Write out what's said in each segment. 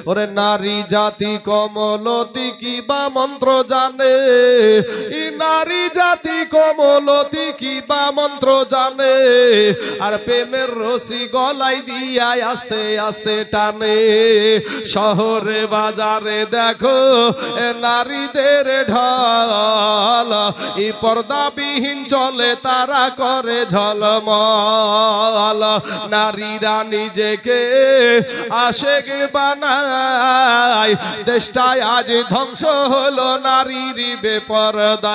ওরে নারী জাতি কমলতি কি বা মন্ত্র জানে, ই নারী জাতি কমলতি কি বা মন্ত্র জানে, আর প্রেমের রশি গলায় দিয়া আস্তে আস্তে টানে। শহরে বাজারে দেখো নারীদের ঢল, এই পর্দাবিহীন চলে তারা করে ঝলমল। নারীরা নিজেকে আশেক বানায়, দেশটায় আজ ধ্বংস হলো নারীর বেপরদায়।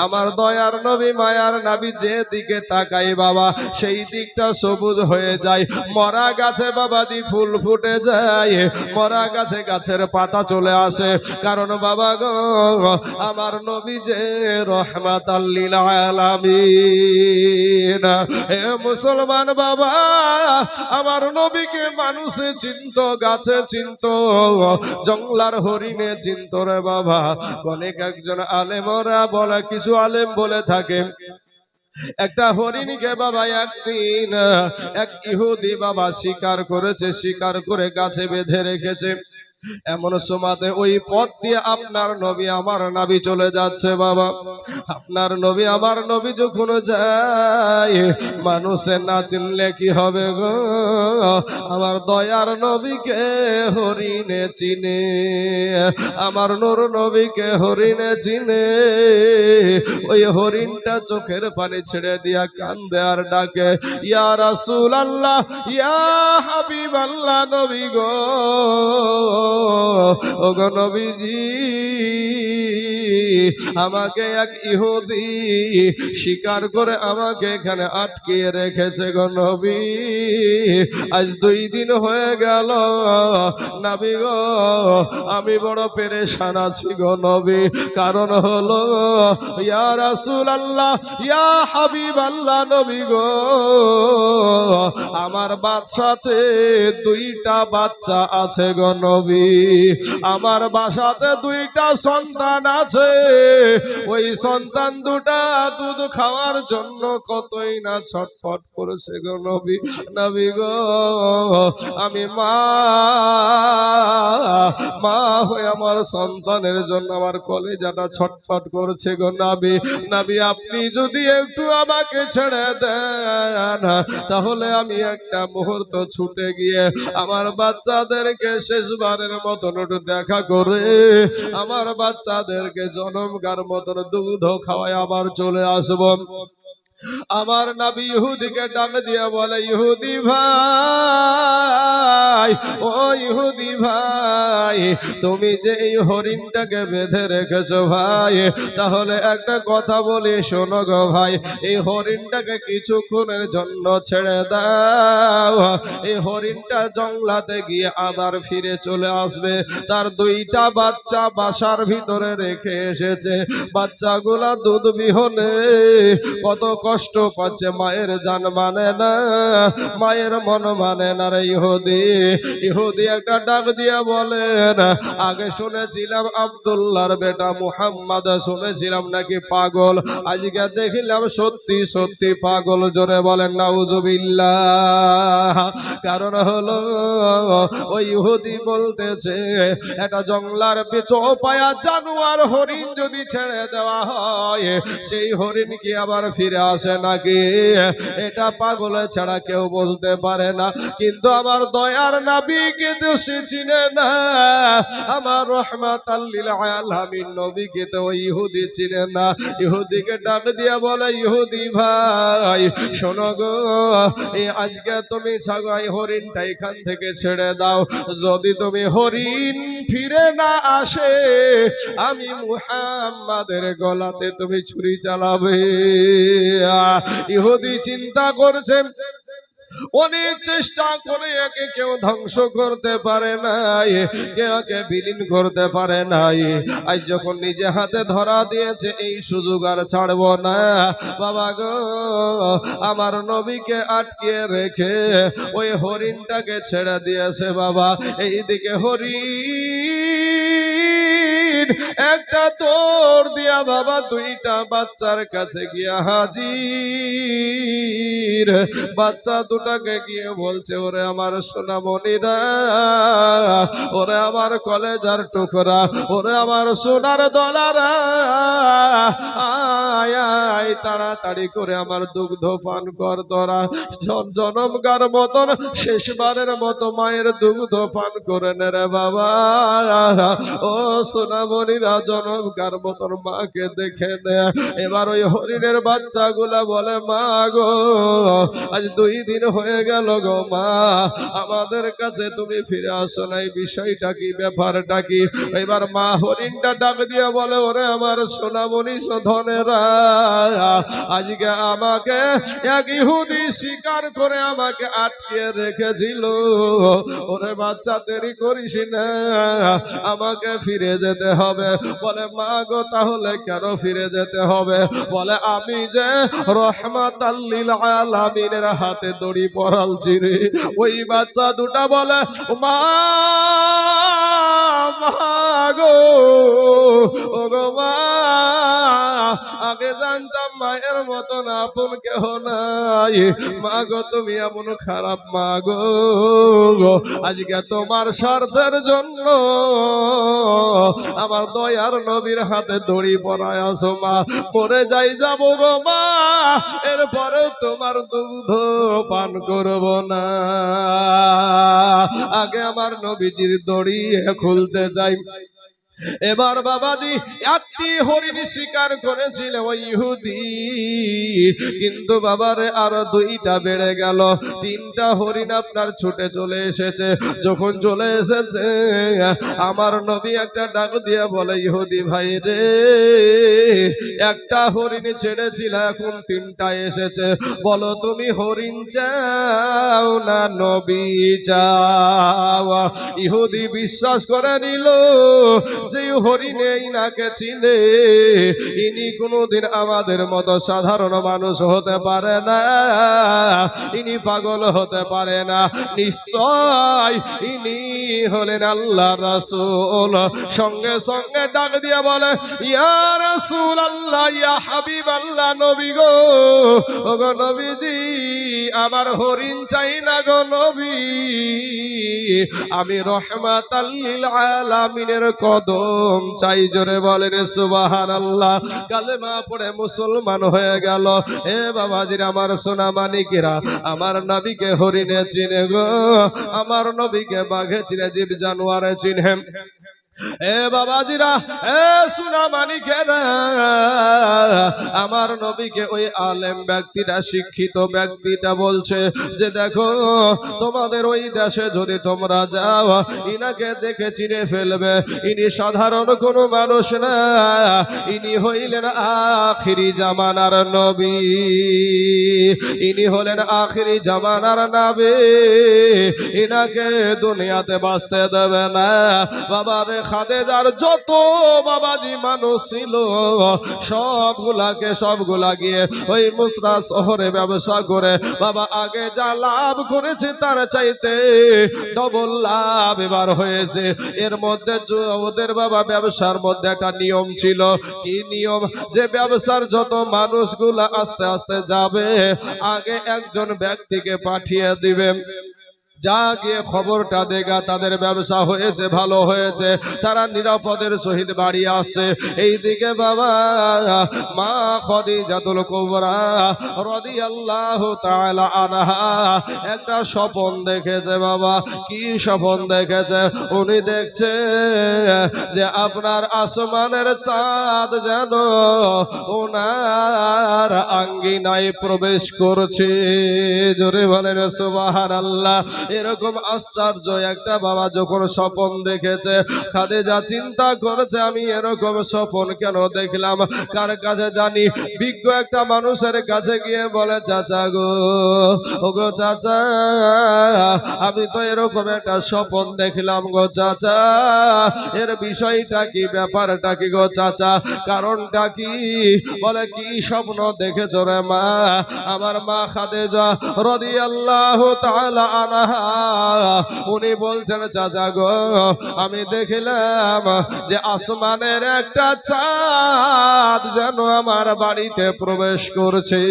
আমার দয়ার নবী মায়ার নবী যে দিকে তাকাই বাবা সেই দিকটা সবুজ হয়ে যায়। মরা গাছে বাবাজি ফুল ফুটে যায়, মরা গাছে গাছের পাতা চলে আসে, কারণ বাবা গো আমার নবী যে রহমাতাল লিল আলামিন। হে মুসলমান বাবা, আমার নবীকে মানুষে চিনত, গাছে চিনত, জঙ্গলার হরিণে চিনত রে বাবা। অনেক একজন আলেমরা বলে, কিছু আলেম বলে থাকে একটা হরিণকে বাবা একদিন এক ইহুদি বাবা শিকার করেছে, শিকার করে গাছে বেঁধে রেখেছে। এমন সময়তে ওই পথ দিয়ে আপনার নবী আমার নবী চলে যাচ্ছে বাবা। আপনার নবী আমার নবী যখন যায়, মানুষে না চিনলে কি হবে গো? আমার দয়ার নবীকে হরিণে চিনে, আমার নূর নবীকে হরিণে চিনে। ওই হরিণটা চোখের পানি ছেড়ে দিয়া কান্দে আর ডাকে, ইয়া রাসূলুল্লাহ, ইয়া হাবিবাল্লাহ, নবী গো, ও গো নবীজি, আমাকে এক ইহুদি শিকার করে আমাকে এখানে আটকিয়ে রেখেছে গো নবী। আজ 2 দিন হয়ে গেল নবী গো, আমি বড় পেরেশান আছি গো নবী। কারণ হলো ইয়া রাসূলুল্লাহ, ইয়া হাবিবাল্লাহ, নবী গো, আমার বাচ্চাতে 2টা বাচ্চা আছে গো নবী। আমার বাসাতে 2টা সন্তান আছে, ওই সন্তান 2টা দুধ খাওয়ার জন্য কতই না ছটফট করেছে গো নবী। নবী গো, আমি মা হয়ে আমার সন্তানের জন্য আমার কলিজাটা ছটফট করছে গো নবী। নবী, আপনি যদি একটু আমাকে ছেড়ে দেন তাহলে আমি একটা মুহূর্ত ছুটে গিয়ে আমার বাচ্চাদেরকে শেষবারের মতন একটু দেখা করে আমার বাচ্চাদেরকে জনমগার মতন দুধ খাওয়ায় আবার চলে আসবো। আমার নবী ইহুদিকে ডাক দিয়ে বলে, ইহুদি ভাই, ও ইহুদি ভাই, তুমি যে এই হরিণটাকে বেঁধে রেখেছো ভাই, তাহলে একটা কথা বলি শোনো গো ভাই, এই হরিণটাকে কিছুক্ষণের জন্য ছেড়ে দাও। এই হরিণটা জঙ্গলাতে গিয়ে আবার ফিরে চলে আসবে। তার 2টা বাচ্চা বাসার ভিতরে রেখে এসেছে, বাচ্চাগুলা দুধ বিহনে কত কষ্ট পাচ্ছে, মায়ের জান মানে না, মায়ের মন মানে না রে ইহুদি। ইহুদি একটা ডাক দিয়ে বলেন, আগে শুনেছিলাম আব্দুল্লাহর বেটা মুহাম্মদ, শুনেছিলাম নাকি পাগল, আজকে দেখিলাম সত্যি সত্যি পাগল। জোরে বলেন নাউজুবিল্লাহ। কারণ হলো ওই ইহুদি বলতেছে, একটা জঙ্গলার চৌপায়া জানোয়ার হরিণ যদি ছেড়ে দেওয়া হয়, সেই হরিণ কি আবার ফিরে আসে নাকি? এটা পাগল ছাড়া কেউ বলতে পারে না। কিন্তু আমার দয়ার নবীকে তো সে চিনে না, আমার রহমাতাল লিল আলামিন নবীকে তো ওই ইহুদি চিনে না। ইহুদিকে ডাক দিয়ে বলে, ইহুদি ভাই শোনো গো, এই আজকে তুমি ছাগল হরিণটা এখান থেকে ছেড়ে দাও। যদি তুমি হরিণ ফিরে না আসে, আমি মুহাম্মাদের গলাতে তুমি ছুরি চালাবে। ইহুদি চিন্তা করছে, অনেক চেষ্টা করে একে কেউ ধ্বংস করতে পারে নাই, কেউকে বিলীন করতে পারে নাই। আজ যখন নিজে হাতে ধরা দিয়েছে, এই সুযোগ আর ছাড়বো না। বাবা গো, আমার নবীকে আটকে রেখে ওই হরিণটাকে ছেড়ে দিয়েছে বাবা। এইদিকে হরিণ হরিণ একটা দৌড় দিয়া বাবা দুইটা বাচ্চার কাছে গিয়া হাজির। বাচ্চা দুটাকে গিয়ে বলছে, ওরে আমার সোনামণিরা, ওরে আমার কলেজার টুকরা, ওরে আমার সোনার দলারা, আয় আয় তাড়াতাড়ি করে আমার দুগ্ধ পান কর তোরা। জনমকার মতন শেষবারের মতো মায়ের দুগ্ধ পান করে নে রে বাবা। ও সোনামণিরা, জনমকার মতন মাকে দেখে নে। এবার ওই হরিণের বাচ্চাগুলা বলে, মা গো, আজ 2 দিন হয়ে গেল গো মা, আমাদের কাছে তুমি ফিরে আসো নাই, বিষয়টা কি, ব্যাপারটা কি? এবার মা হরিণটা ডাক দিয়ে বলে, ওরে আমার সোনামণি ধনেরা, আজকে আমাকে এক ইহুদি শিকার করে আমাকে আটকে রেখেছিল। ওরে বাচ্চা, দেরি করিস না, আমাকে ফিরে যেতে হবে। বলে, মা গো, তাহলে কেন ফিরে যেতে হবে? বলে, আমি যে রহমাতাল লিল আলামিনের হাতে দড়ি পরালছি রে। ওই বাচ্চা দুটা বলে, মা গো, ও গো মা, আগে জানতাম মায়ের মতন আপন কেহ নাই। মা গো, তুমি এমন খারাপ মা গো, আজকে তোমার স্বার্থের জন্য আমার দয়ার নবীর হাতে দড়ি পরায় আসো মা, মরে যাই যাব গো মা, এরপরেও তোমার দুগ্ধ পান করব না। আগে আমার নবীজির দড়ি খুলতে যাই। এবার বাবাজি একটি হরিণ শিকার করেছিল ওই ইহুদি, কিন্তু বাবারে আরো 2টা বেড়ে গেল, 3টা হরিণ আপনার ছুটে চলে এসেছে। যখন চলে এসেছে, আমার নবী একটা ডাক দিয়ে বলে, ইহুদি ভাই রে, একটা হরিণ ছেড়েছিল, এখন 3টা এসেছে, বলো তুমি হরিণ চাও না নবী চাও? ইহুদি বিশ্বাস করে নিল যে হরিণে ইনাকে চিনে, ইনি কোনোদিন আমাদের মতো সাধারণ মানুষ হতে পারে না, ইনি পাগল হতে পারে না, নিশ্চয় ইনি হলেন আল্লাহ রাসূল। সঙ্গে সঙ্গে ডাক দিয়ে বলে, ইয়া রাসূল আল্লাহ, ইয়া হাবিব আল্লাহ, নবী গো, ও গো নবীজি, আমার হরিণ চাই না গো নবী, আমি রহমাতাল লিল আলামিনের কদম চাই। জোরে বলেন সুবহানাল্লাহ। কালেমা পড়ে মুসলমান হয়ে গেল। এ বাবাজির, আমার সোনা মানিকেরা, আমার নবীকে হরিণে চিনে গো, আমার নবীকে বাঘে চিনে, জীব জানোয়ারে চিনে। এ বাবাজিরা, এ সোনা মানিকেরা, আমার নবীকে ওই আলেম ব্যক্তিটা, শিক্ষিত ব্যক্তিটা বলছে যে, দেখো তোমাদের ওই দেশে যদি তোমরা যাও, ইনাকে দেখে চিনে ফেলবে, ইনি সাধারণ কোনো মানুষ না, ইনি হইলেন আখিরি জামানার নবী, ইনি হলেন আখিরি জামানার নবী, ইনাকে দুনিয়াতে বাঁচতে দেবে না। বাবারে, খাদেজার যত বাবাজি মানুষ ছিল, সবগুলা গিয়ে ওই মুসরা শহরে ব্যবসা করে বাবা আগে যা লাভ করেছে তার চাইতে ডবল লাভ এবার হয়েছে। এর মধ্যে ওদের বাবা ব্যবসার মধ্যে একটা নিয়ম ছিল। কি নিয়ম? যে ব্যবসার যত মানুষগুলা আস্তে আস্তে যাবে, আগে একজন ব্যক্তিকে পাঠিয়ে দিবে, যা গিয়ে খবরটা দেগা তাদের ব্যবসা হয়েছে, ভালো হয়েছে, তারা নিরাপদের সহিত বাড়ি আসছে। এইদিকে বাবা মা খাদিজাতুল কুবরা রাদিয়াল্লাহু তাআলা আনহা একটা স্বপ্ন দেখেছে। বাবা, কি স্বপ্ন দেখেছে? উনি দেখছে যে আপনার আসমানের চাঁদ যেন ওনার আঙ্গিনায় প্রবেশ করছে। জোরে বলেন সুবহানাল্লাহ। এরকম আশ্চর্য একটা বাবা যখন স্বপ্ন দেখেছে, খাদিজা চিন্তা করেছে, আমি এরকম স্বপ্ন কেন দেখলাম? কার কাছে জানি? বিজ্ঞ একটা মানুষের কাছে গিয়ে বলে, চাচা গো, ও গো চাচা, আমি তো এরকম একটা স্বপ্ন দেখলাম গো চাচা, এর বিষয়টা কি, ব্যাপারটা কি গো চাচা, কারণটা কি? বলে, কি স্বপ্ন দেখেছ রে মা? আমার মা খাদিজা রাদিয়াল্লাহু তাআলা আনহা উনি বলছেন চাচা গো আমি দেখলাম যে আসমানের একটা চাঁদ যেন আমার বাড়িতে প্রবেশ করছে।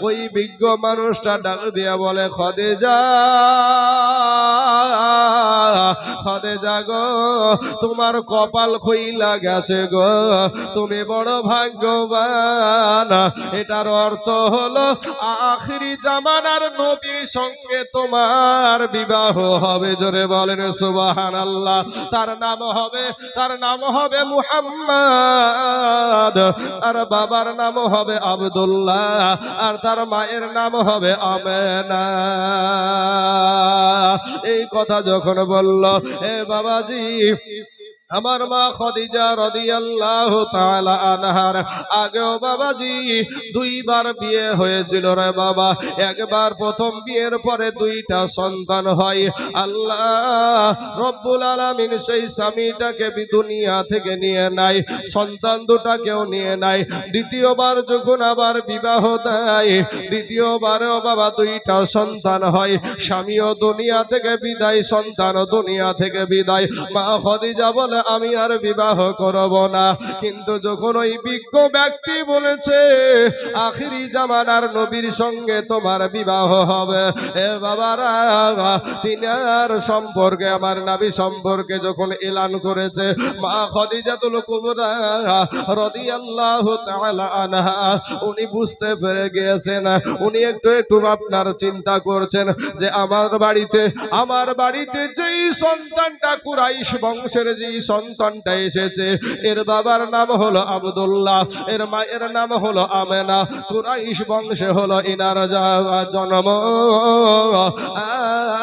ওই বিজ্ঞ মানুষটা ডাক দিয়া বলে খাদিজা খাদিজা গো তোমার কপাল খুইলা গেছে গো, তুমি বড় ভাগ্যবান। এটার অর্থ হলো আখিরি জামানার নবীর সঙ্গে তোমার বিবাহ হবে। জোরে বলেন সুবহানাল্লাহ। তার নাম হবে মুহাম্মদ, আর বাবার নাম হবে আব্দুল্লাহ, আর তার মায়ের নাম হবে আমেনা। এই কথা যখন বলল এ বাবাজি, আমার মা খাদিজা রাদিয়াল্লাহু তাআলা আনহার আগেও বাবাজি দুইবার বিয়ে হয়েছিল রে বাবা। একবার প্রথম বিয়ের পরে দুইটা সন্তান হয়। আল্লাহ রব্বুল আলামিন সেই স্বামীটাকে দুনিয়া থেকে নিয়ে নাই, সন্তান দুটাকেও নিয়ে নাই। দ্বিতীয়বার যখন আবার বিবাহ দেয়, দ্বিতীয়বারেও বাবা দুইটা সন্তান হয়। স্বামীও দুনিয়া থেকে বিদায়, সন্তানও দুনিয়া থেকে বিদায়। মা খাদিজা বলে আমি আর বিবাহ করব না। কিন্তু যখন ওই বিজ্ঞ ব্যক্তি বলেছে আখিরি জামানার নবীর সঙ্গে তোমার বিবাহ হবে, এ বাবারা তিনার সম্পর্কে আমার নবী সম্পর্কে যখন এলান করেছে, মা খাদিজাতুল কুবরা রাদিয়াল্লাহু তাআলা আনহা উনি বুঝতে পেরে গিয়েছেন। উনি একটু আপনার চিন্তা করছেন যে আমার বাড়িতে যেই সন্তানটা কুরাইশ বংশের যেই সন্তানটা এসেছে, এর বাবার নাম হলো আব্দুল্লাহ, এর মায়ের নাম হলো আমেনা। কুরাইশ বংশে হলো ইনার জন্ম,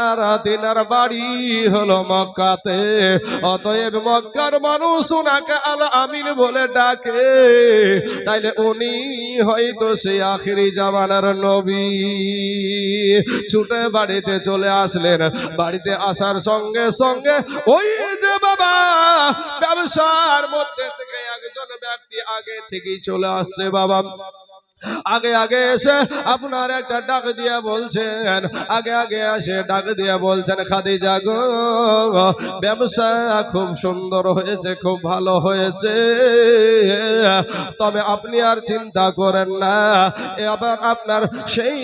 আর তিনার বাড়ি হলো মক্কাতে। অতএব মক্কার মানুষ উনাকে আল আমিন বলে ডাকে। তাইলে উনি হয়তো সেই আখিরি জামানার নবী। ছুটে বাড়িতে চলে আসলেন। বাড়িতে আসার সঙ্গে সঙ্গে ওই যে বাবা ব্যবসার মধ্যে থেকে একজন ব্যক্তি আগে থেকেই চলে আসছে বাবা। আগে এসে আপনার একটা ডাক দিয়া বলছেন, আগে এসে ডাক দিয়া বলছেন খাদিজা গো ব্যবসা খুব সুন্দর হয়েছে, খুব ভালো হয়েছে, তবে আপনি আর চিন্তা করেন না। আবার আপনার সেই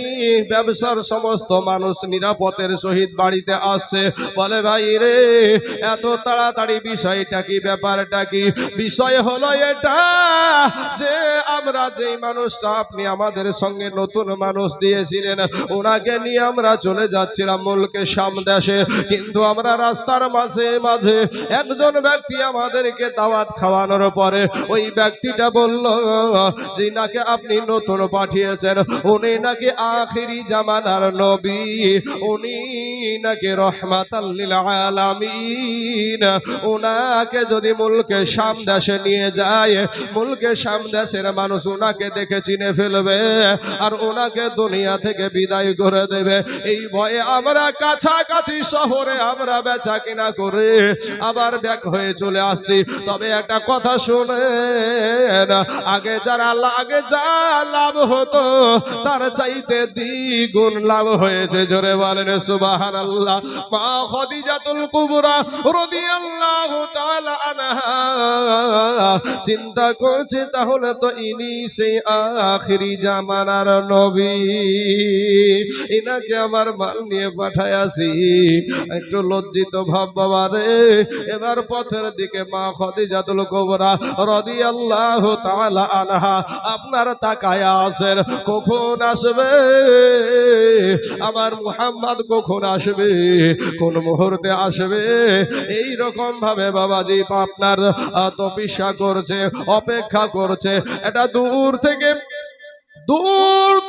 ব্যবসার সমস্ত মানুষ নিরাপদের সহিত বাড়িতে আসছে। বলে ভাই রে এত তাড়াতাড়ি বিষয়টা কি, ব্যাপারটা কি? বিষয় হলো এটা যে আমরা যেই মানুষটা আপনি আমাদের সঙ্গে নতুন মানুষ দিয়েছিলেন, ওনাকে নিয়ে আমরা চলে যাচ্ছিলাম মুলকে শাম দেশে। কিন্তু আমরা রাস্তার মাঝে একজন ব্যক্তি আমাদেরকে দাওয়াত খাওয়ানোর পরে ওই ব্যক্তিটা বলল যে নাকি আপনি নতুন পাঠিয়েছেন, উনি নাকি আখিরি জামানার নবী, উনি নাকি রহমাতাল লিল আলামিন। ওনাকে যদি মুলকে শাম দেশে নিয়ে যায়, মুলকে শাম দেশের মানুষ ওনাকে দেখে চিনে ফেলবে আর ওনাকে দুনিয়া থেকে বিদায় করে দেবে। এই ভয়ে আমরা কাছাকাছি শহরে আমরা বেচা কিনা করে আবার ব্যাক হয়ে চলে আসছি। তবে একটা কথা শুনেন, আগে যা লাভ হতো তার চাইতে দ্বিগুণ লাভ হয়েছে। জোরে বলেন সুবহানাল্লাহ। মা খাদিজাতুল কুবরা রাদিয়াল্লাহু তাআলা আনহা চিন্তা করছে তাহলে তো ইনি সেই আখিরি জামানার নবী, ইনাকে আমার মাল নিয়ে পাঠায় আসি। একটু লজ্জিত ভাব বাবা রে। এবার পথের দিকে মা খাদিজাতুল কুবরা রাদিয়াল্লাহু তাআলা আনহা আপনার তাকায়া আছেন, কখন আসবে আমার মুহাম্মদ, কখন আসবে, কোন মুহূর্তে আসবে। এই রকম ভাবে বাবাজি আপনার তপস্যা করছে, অপেক্ষা করছে। এটা দূর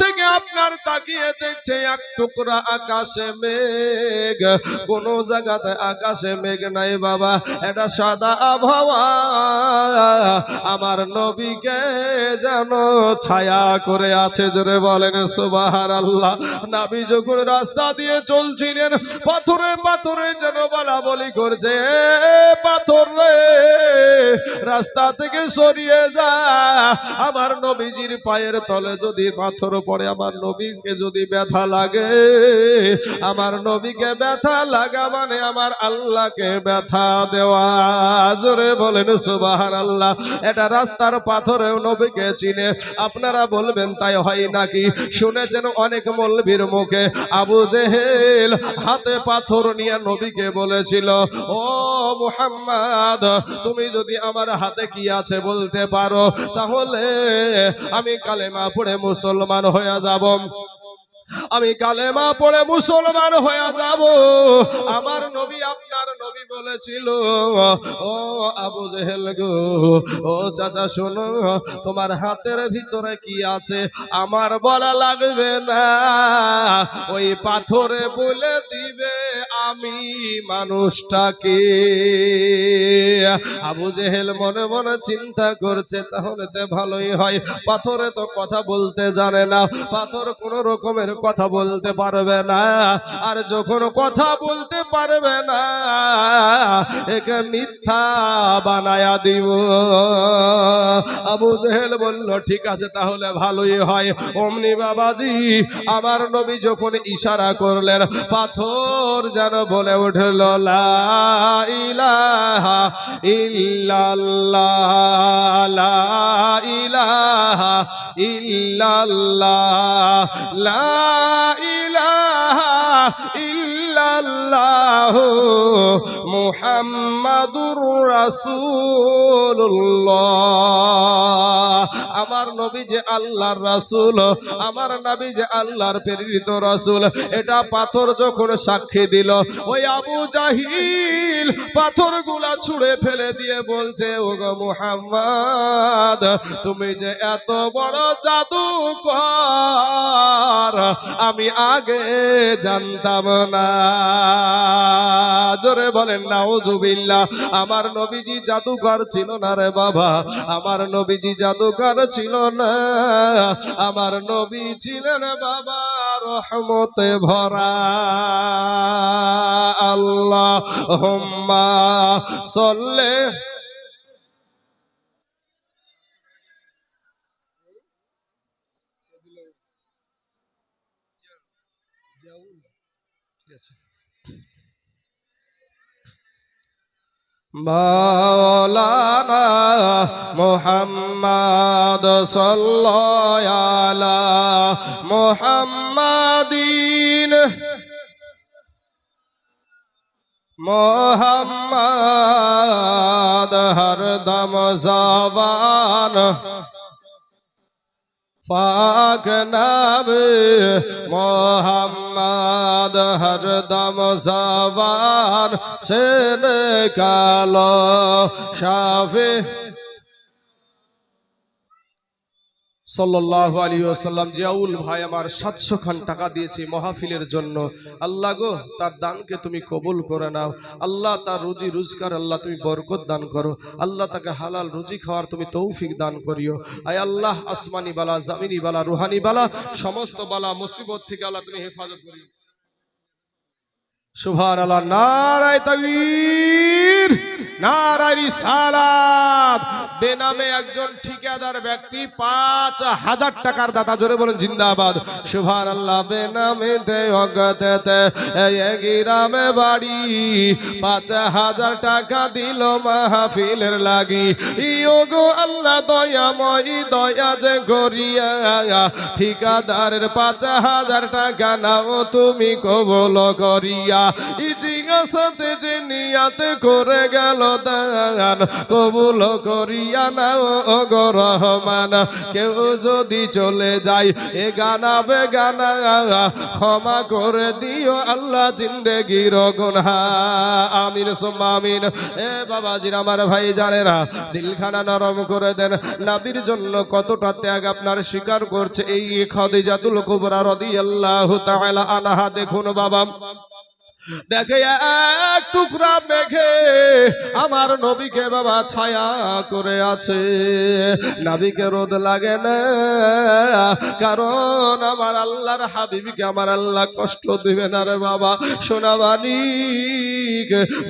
থেকে আপনার তাকিয়ে দেখছে এক টুকরা আকাশে মেঘ। কোন জায়গাতে আকাশে মেঘ নাই বাবা, এটা সাদা আবহাওয়া। আমার নবীকে যেন ছায়া করে আছে। জোরে বলেন সুবহানাল্লাহ। নবী যখন রাস্তা দিয়ে চলছিলেন, পাথরে যেন বলা বলি করছে, পাথর রে রাস্তা থেকে সরিয়ে যা। আমার নবীজির পায়ের তলে যদি পাথর পড়ে পড়ে আমার নবীকে যদি ব্যথা লাগে, আমার নবীকে ব্যথা লাগা মানে আমার আল্লাহকে ব্যথা দেওয়া। জোরে বলেন সুবহানাল্লাহ। এটা রাস্তার পাথরেও নবীকে চিনে। আপনারা বলবেন তাই হয় নাকি? শুনেছেন অনেক মৌলবীর মুখে আবু জেহেল হাতে পাথর নিয়ে নবীকে বলেছিল, ও মুহাম্মদ, তুমি যদি আমার হাতে কি আছে বলতে পারো, তাহলে আমি কালেমা পড়ে মুসলমান হয়ে যাব, আমি কালেমা পড়ে মুসলমান হয়ে যাব। আমার নবী আপনার নবী বলেছিল, ও আবু জেহেল গো, ও চাচা শোনো, তোমার হাতের ভিতরে কি আছে আমার বলা লাগবে না, ওই পাথরে বলে দিবে আমি মানুষটাকে। আবু জেহেল মনে মনে চিন্তা করছে, তাহলে তো ভালোই হয়, পাথরে তো কথা বলতে জানে না, পাথর কোন রকমের কথা বলতে পারবে না, আর যখন কথা বলতে পারবে না একে মিথ্যা বানায়া দিব। আবু জেহেল বলল, ঠিক আছে তাহলে ভালোই হয়। অমনি বাবাজি আমার নবী যখন ইশারা করলেন, পাথর যেন বলে উঠল, লা ইলাহা ইল্লাল্লাহ, লা ইলাহা ইল্লাল্লাহ, লা ইলাহা ইল্লাল্লাহ মুহাম্মাদুর রাসূলুল্লাহ। আমার নবী যে আল্লাহর রাসূল, আমার নবী যে আল্লাহর প্রেরিত রাসূল, এটা পাথর যখন সাক্ষী দিল, ওই আবু জাহিল পাথরগুলা ছুঁড়ে ফেলে দিয়ে বলছে, ওগো মুহাম্মদ, তুমি যে এত বড় জাদুকর আমি আগে জানতাম না। জোরে বলেন নাউজুবিল্লাহ। আমার নবীজি জাদুকর ছিল না রে বাবা, আমার নবীজি জাদুকর ছিল না, আমার নবী ছিলেন বাবা রহমতে ভরা। আল্লাহুম্মা সাল্লি মাওলানা মুহাম্মদ সাল্লাল্লাহু আলা মুহাম্মাদিন মোহাম্মদ হরদম জবান পাক নবী মোহাম্মদ হরদম জবান সে নিকালো শাফি সাল্লাল্লাহু আলাইহি ওয়াসাল্লাম। জিয়াউল ভাই আমার 700 খান টাকা দিয়েছে মাহফিলের জন্য। আল্লাহ গো, তার দানকে তুমি কবুল করে নাও। আল্লাহ তার রুজি রোজগার আল্লাহ তুমি বরকত দান করো। আল্লাহ তাকে হালাল রুজি খাওয়ার তুমি তৌফিক দান করিও। আয় আল্লাহ, আসমানি বালা, জামিনি বালা, রুহানি বালা, সমস্ত বালা মুসিবত থেকে আল্লাহ তুমি হেফাজত করিও। সুবহানাল্লাহ। নারায়ে তাকবীর, নারায়ে রিসালাত। বেনামে একজন ঠিকাদার ব্যক্তি 5000 টাকার দাতা, জোরে বলেন জিন্দাবাদ। সুবহানাল্লাহ। বেনামে দেওগতে এই গ্রামে বাড়ি 5000 টাকা দিল মাহফিলের লাগি। ইয়োগো আল্লাহ দয়াময়, দয়া যে করিয়া ঠিকাদারের 5000 টাকা নাও তুমি কবুল করিয়া। ইজিগাসাতে যে নিয়াতে করে গেল দান কবুল করিয়া নাও গো রহমান। কেউ যদি চলে যায় এ গানা বেগানা ক্ষমা করে দিও আল্লাহ জিন্দেগির গুনাহ। আমিন সুম্মা আমিন। এ বাবাজির আমার ভাই জানেরা, দিলখানা নরম করে দেন। নবীর জন্য কতটা ত্যাগ আপনার স্বীকার করছে এই খাদিজাতুল কুবরা রাদিয়াল্লাহু তাআলা আনহা। দেখুন বাবা, দেখে এক টুকরা মেঘে আমার নবীকে বাবা ছায়া করে আছে। নবীকে রোদ লাগে না, কারণ আমার আল্লাহর হাবিবকে আমার আল্লাহ কষ্ট দিবে না রে বাবা। সোনাবানি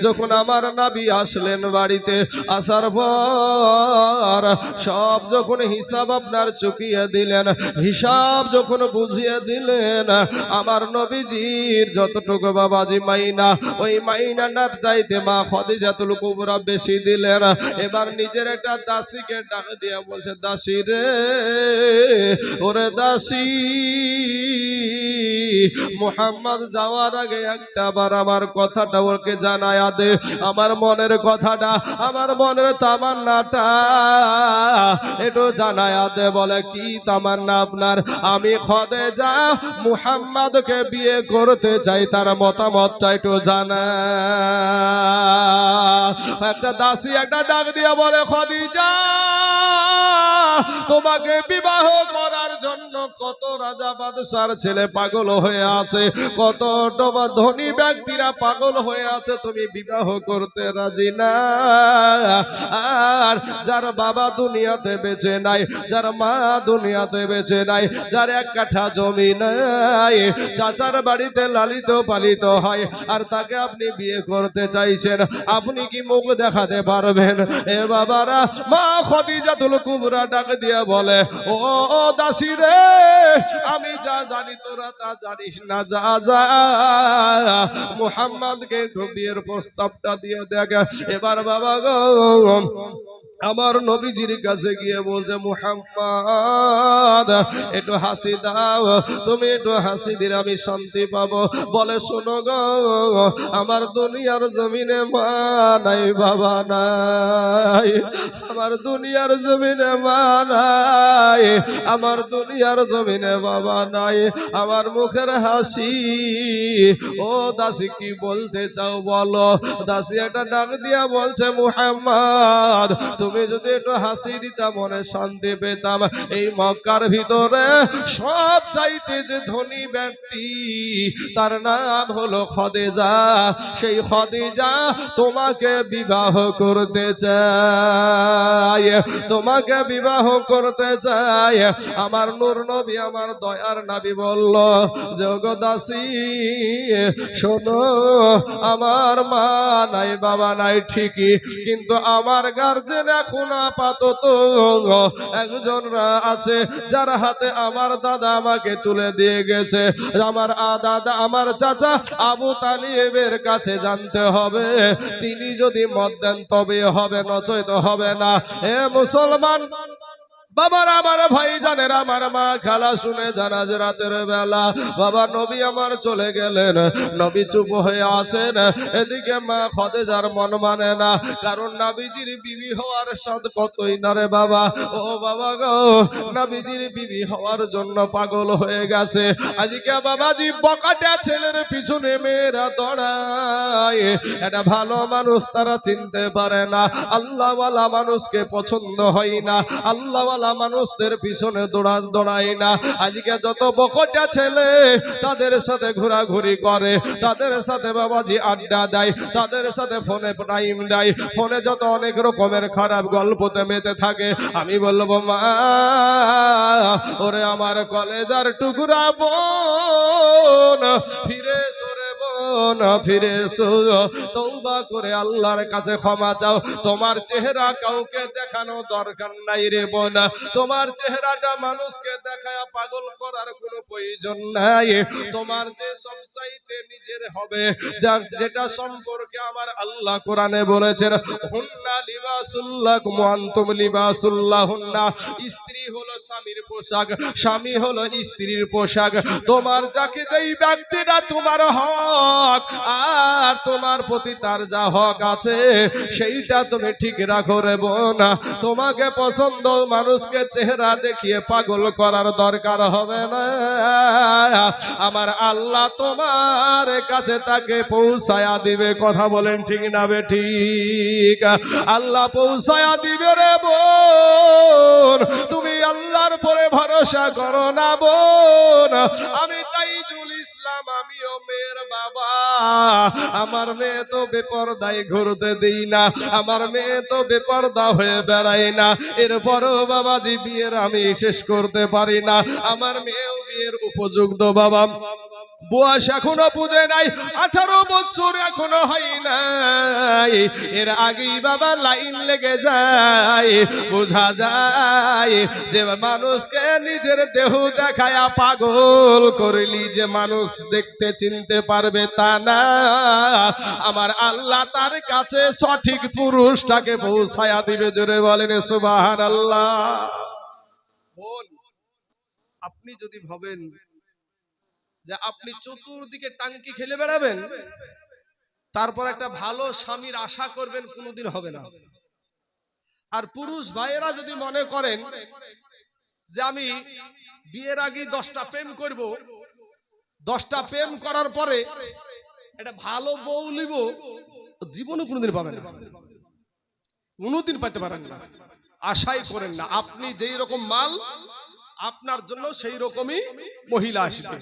যখন আমার নবী আসলেন বাড়িতে, আসার পর সব যখন হিসাব আপনার চুকিয়ে দিলেন, হিসাব যখন বুঝিয়ে দিলেন, আমার নবীজির যতটুকু বাবাজি মাইনা, ওই মাইনাটার চাইতে মা খাদিজাতুল কুবরা বেশি দিলেন। এবার নিজের একটা দাসীকে ডাক দিয়ে বলছে, দাসী রে, ওরে দাসী, মুহাম্মদ যাওয়ার আগে একটা বার আমার কথাটা ওকে জানায়া দে, আমার মনের কথাটা, আমার মনের তামান্নাটা একটু জানায়া দে। বলে কি তামান্না আপনার? আমি খাদিজা মুহাম্মদকে বিয়ে করতে চাই, তার মতামতটা একটু জানা। একটা দাসী একটা ডাক দিয়ে বলে, খাদিজা, তোমাকে বিবাহ করার জন্য কত রাজা বাদশার ছেলে পাগল হয়ে আছে, কত ধনী ব্যক্তিরা পাগল হয়ে আছে, তুমি বিবাহ করতে রাজি না। আর যার বাবা দুনিয়াতে বেঁচে নাই, যার মা দুনিয়াতে বেঁচে নাই, যার এক কাঠা জমি নাই, চাচার বাড়িতে লালিত পালিত হয়, আর তাকে আপনি বিয়ে করতে চাইছেন, আপনি কি মুখ দেখাতে পারবেন? এ বাবারা, মা খাদিজাতুল কুবরা ডাক দিয়ে বলে, ও দাসী রে, আমি যা জানি তোরা তা জানিস না, যা যা মুহাম্মদকে একটু বিয়ের প্রস্তাবটা দিয়ে দেখ। এবার বাবা গো আমার নবীজির কাছে গিয়ে বলছে, মুহাম্মদ একটু হাসি দাও, তুমি একটু হাসি দিলে আমি শান্তি পাবো। বলে, শোনো গো, আমার দুনিয়ার জমিনে মা নাই, বাবা নাই, আমার দুনিয়ার জমিনে মা নাই, আমার দুনিয়ার জমিনে বাবা নাই, আমার মুখের হাসি। ও দাসী, কি বলতে চাও বলো? দাসী একটা ডাক দিয়া বলছে, মুহাম্মদ, তুমি যদি একটু হাসি দিতা মনে শান্তি পেতাম। এই মক্কার ভিতরে সব চাইতে যে ধনী ব্যক্তি, তার নাম হলো খাদিজা। সেই খাদিজা তোমাকে বিবাহ করতে চায়, তোমাকে বিবাহ করতে চায়। আমার নূর নবী, আমার দয়ার নবী বলল, জগদাসী শোনো, আমার মা নাই, বাবা নাই ঠিকই, কিন্তু আমার গার্জেন এখন আপাতত একজন আছে, যার হাতে আমার দাদা আমাকে তুলে দিয়ে গেছে। আমার দাদা, আমার চাচা আবু তালিবের কাছে জানতে হবে, তিনি যদি মত দেন তবে হবে, নচয়তো হবে না। এ মুসলমান বাবার, আমার ভাই জানের, আমার মা খালা শুনে জানাজ রাতের বেলা বাবা নবী আমার চলে গেলেন, নবী চুপ হয়ে আছেন। এদিকে মা খাদিজার মন মানে না, কারণ নবীজির বিবি হওয়ার স্বাদ কতই না রে বাবা। ও বাবা গো, নবীজির বিবি হওয়ার জন্য পাগল হয়ে গেছে। আজকে বাবাজি বকাটা ছেলের পিছনে মেয়েরা দৌড়ায়, এটা ভালো মানুষ তারা চিনতে পারে না, আল্লাহওয়ালা মানুষকে পছন্দ হয় না, আল্লাহওয়ালা মানুষদের পিছনে দৌড়ায় না। আজকে যত বকটা ছেলে তাদের সাথে ঘোরাঘুরি করে, তাদের সাথে বাবাজি আড্ডা দেয়, তাদের সাথে ফোনে টাইম দেয়, ফোনে যত অনেক রকমের খারাপ গল্পতে মেতে থাকে। আমি বলবো, মা, ওরে আমার কলেজার টুকরা বোন, ফিরে সরে বোন, ফিরে এসো, তওবা করে আল্লাহর কাছে ক্ষমা চাও। তোমার চেহারা কাউকে দেখানো দরকার নাই রে বোন, তোমার চেহারাটা মানুষকে দেখায় পাগল করার কোনো প্রয়োজন নাই। তোমার যে সব চাইতে নিজের হবে, যেটা সম্পর্কে আমার আল্লাহ কোরআনে বলেছেন, হুন্না লিবাসুল্লাকুম ওয়া আনতুম লিবাসুল্লাহুন্না। স্ত্রী হলো স্বামীর পোশাক, স্বামী হলো স্ত্রীর পোশাক। তোমার যাকে যেই ব্যক্তিটা তোমার হক, আর তোমার প্রতি তার যা হক আছে, সেইটা তুমি ঠিক রাখো রে বোন। তোমাকে পছন্দ মানুষকে চেহারা দেখিয়ে পাগল করার দরকার হবে না। আমার আল্লাহ তোমার কাছে তাকে পৌঁছায়া দিবে। কথা বলেন ঠিক না বে ঠিক? আল্লাহ পৌঁছায়া দিবে রে বোন, তুমি আল্লাহর পরে ভরসা করো না বোন। আমি তাইজুল ইসলাম বুঝলাম আমিও মেয়ের বাবা, আমার মেয়ে তো বেপরদায় ঘুরতে দিই না, আমার মেয়ে তো বেপরদা হয়ে বেড়ায় না, এরপরও বাবাজি বিয়ের আমি শেষ করতে পারি না, আমার মেয়েও বিয়ের উপযুক্ত বাবা, বয়স এখনো বুঝে নাই, 18 বছর এখনো হয় নাই, এর আগেই বাবা লাইন লেগে যায়, বোঝা যায় যে মানুষকে নিজের দেহ দেখায়া পাগল করলি যে মানুষ দেখতে চিনতে পারবে তা না, আমার আল্লাহ তার কাছে সঠিক পুরুষটাকে পৌঁছায়া দিবে। জোরে বলেন সুবহানাল্লাহ। বোন, আপনি যদি ভাবেন যে আপনি চতুর্দিকে টাঙ্কি খেলে বেড়াবেন, তারপর একটা ভালো স্বামীর আশা করবেন, কোনোদিন হবে না। আর পুরুষ ভাইয়েরা যদি মনে করেন যে আমি বিয়ের আগে 10টা প্রেম করব, 10টা প্রেম করার পরে একটা ভালো বউ নিব, জীবনে কোনোদিন পাবেন না, কোনোদিন পাইতে পারেন না, আশাই করেন না। আপনি যেই রকম মাল, আপনার জন্য সেই রকমই মহিলা আসবে,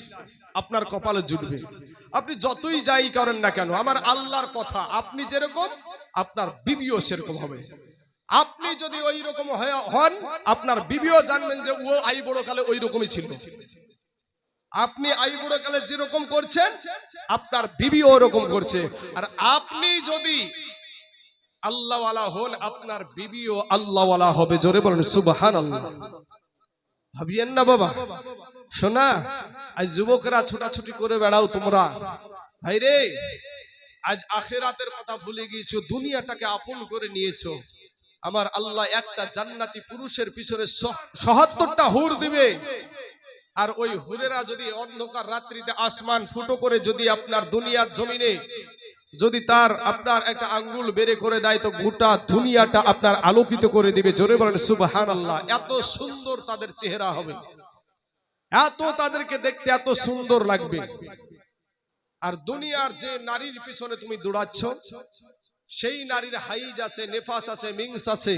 আপনার কপালে জুটবে। আপনি যতই যাই করেন না কেন, আমার আল্লাহর কথা, আপনি যেরকম আপনার বিবিও সেরকম হবে। আপনি যদি ওই রকম হন, আপনার বিবিও জানবেন যে ও আই বড় কালে ওই রকমই ছিল। আপনি আই বড় কালে যেরকম করছেন, আপনার বিবিও ওরকম করছে। আর আপনি যদি আল্লাহওয়ালা হন, আপনার বিবিও আল্লাহওয়ালা হবে। জোরে বলেন সুবহানাল্লাহ। ভাবিয়েন না বাবা, শোনা, আজ যুবকরা ছোটাছুটি করে বেড়াও তোমরা, ভাই রে, আজ আখিরাতের কথা ভুলে গিয়েছো, দুনিয়াটাকে আপন করে নিয়েছো। আমার আল্লাহ একটা জান্নাতি পুরুষের পিছনে ৭৭টা হুর দিবে, আর ওই হুরেরা যদি অন্ধকার রাত্রিতে আসমান ফুটো করে যদি আপনার দুনিয়ার জমিনে যদি তার আপনার একটা আঙ্গুল বেরে করে দেয়, তো গোটা দুনিয়াটা আপনার আলোকিত করে দিবে। জোরে বলেন সুবহানাল্লাহ। এত সুন্দর তাদের চেহারা হবে, এত তাদেরকে দেখতে এত সুন্দর লাগবে। আর দুনিয়ার যে নারীর পিছনে তুমি দৌড়াচ্ছ, সেই নারীর হাইজ আছে, নেফাস আছে, মিংস আছে,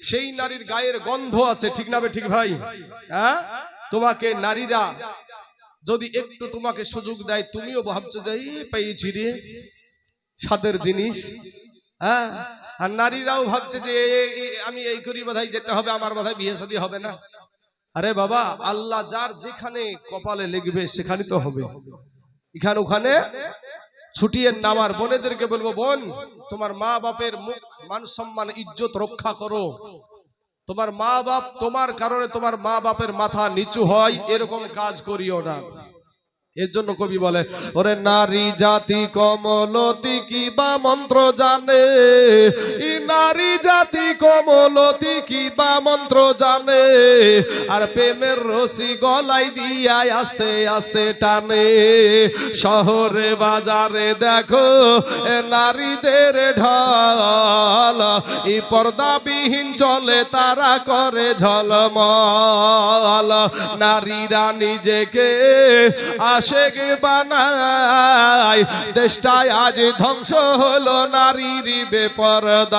সেই নারীর গায়ের গন্ধ আছে, ঠিক না ঠিক ভাই? হ্যাঁ, তোমাকে নারীরা যদি একটু তোমাকে সুযোগ দেয়, তুমিও ভাবছো যে পেয়েছি রে স্বাদের জিনিস, হ্যাঁ, আর নারীরাও ভাবছে যে আমি এই করি, বোধহয় যেতে হবে, আমার বোধহয় বিয়ে শাদী হবে না। আরে বাবা, আল্লাহ যার যেখানে কপালে লিখবে সেখানে তো হবে। এখানে ওখানে ছুটিয়ে নামার বোনেদেরকে বলবো, বোন, তোমার মা বাপের মুখ মান সম্মান ইজ্জত রক্ষা করো। তোমার মা বাপ, তোমার কারণে তোমার মা বাপের মাথা নিচু হয়, এরকম কাজ করিও না। এর জন্য কবি বলে, ওরে নারী জাতি কমলতি কি বা মন্ত্র জানে, ই নারী জাতি কমলতি কি বা মন্ত্র জানে, আর প্রেমের রশি গলায় দিয়া আস্তে আস্তে টানে। শহরে বাজারে দেখো নারীদের ঢল, ই পর্দাবিহীন চলে তারা করে ঝলমল। নারীরা নিজেকে আশেক বানায়, দেশটায় আজ ধ্বংস হলো নারীর বেপরদায়।